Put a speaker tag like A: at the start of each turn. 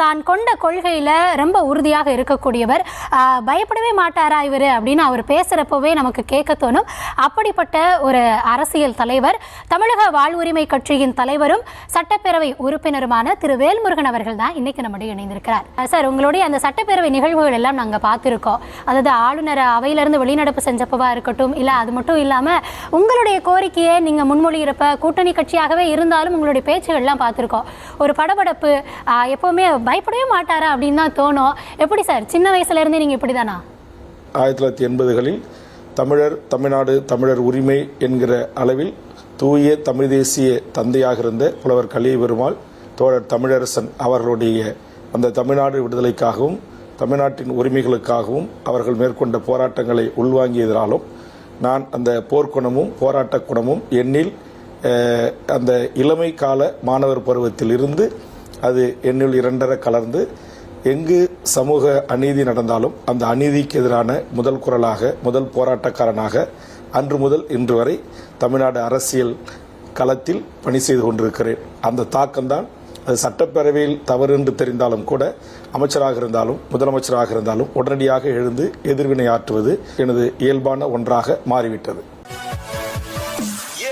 A: தான் கொண்ட கொள்கையில் ரொம்ப உறுதியாக இருக்கக்கூடியவர். பயப்படவே மாட்டாரா இவர் அப்படின்னு அவர் பேசுகிறப்பவே நமக்கு கேட்க தோணும். அப்படிப்பட்ட ஒரு அரசியல் தலைவர், தமிழக வாழ்வுரிமை கட்சியின் தலைவரும் சட்டப்பேரவை உறுப்பினருமான திரு வேல்முருகன் அவர்கள் தான் இன்னைக்கு நம்முடைய இணைந்திருக்கிறார். சார், உங்களுடைய அந்த சட்டப்பேரவை நிகழ்வுகள் எல்லாம் நாங்கள் பார்த்துருக்கோம். அதாவது ஆளுநர் அவையிலிருந்து வெளிநடப்பு செஞ்சப்பவா இருக்கட்டும், இல்லை அது மட்டும் இல்லாமல் உங்களுடைய கோரிக்கையை நீங்கள் முன்மொழிகிறப்ப கூட்டணி கட்சியாகவே இருந்தாலும் உங்களுடைய பேச்சுகள்லாம் பார்த்துருக்கோம். ஒரு படபடப்பு, எப்போவுமே பயப்படவே மாட்டாரா அப்படின்னு தான் தோணும். எப்படி சார், சின்ன வயசுலேருந்தே நீங்கள் இப்படி தானா?
B: 1980களில் தமிழர், தமிழ்நாடு, தமிழர் உரிமை என்கிற அளவில் தூய தமிழ் தேசிய தந்தையாக இருந்த புலவர் கலிய பெருமாள், தோழர் தமிழரசன் அவர்களுடைய அந்த தமிழ்நாடு விடுதலைக்காகவும் தமிழ்நாட்டின் உரிமைகளுக்காகவும் அவர்கள் மேற்கொண்ட போராட்டங்களை உள்வாங்கியதாலும் நான் அந்த போர்க்குணமும் போராட்ட குணமும் என்னில் அந்த இளமை கால மாணவர் பருவத்தில் இருந்து அது என்னில் இரண்டர கலர்ந்து எங்கு சமூக அநீதி நடந்தாலும் அந்த அநீதிக்கு எதிரான முதல் குரலாக, முதல் போராட்டக்காரனாக அன்று முதல் இன்று வரை தமிழ்நாடு அரசியல் களத்தில் பணி செய்து கொண்டிருக்கிறேன். அந்த தாக்கம்தான் அது சட்டப்பேரவையில் தவறு என்று தெரிந்தாலும் கூட அமைச்சராக இருந்தாலும் முதலமைச்சராக இருந்தாலும் உடனடியாக எழுந்து எதிர்வினை ஆற்றுவது எனது இயல்பான ஒன்றாக மாறிவிட்டது.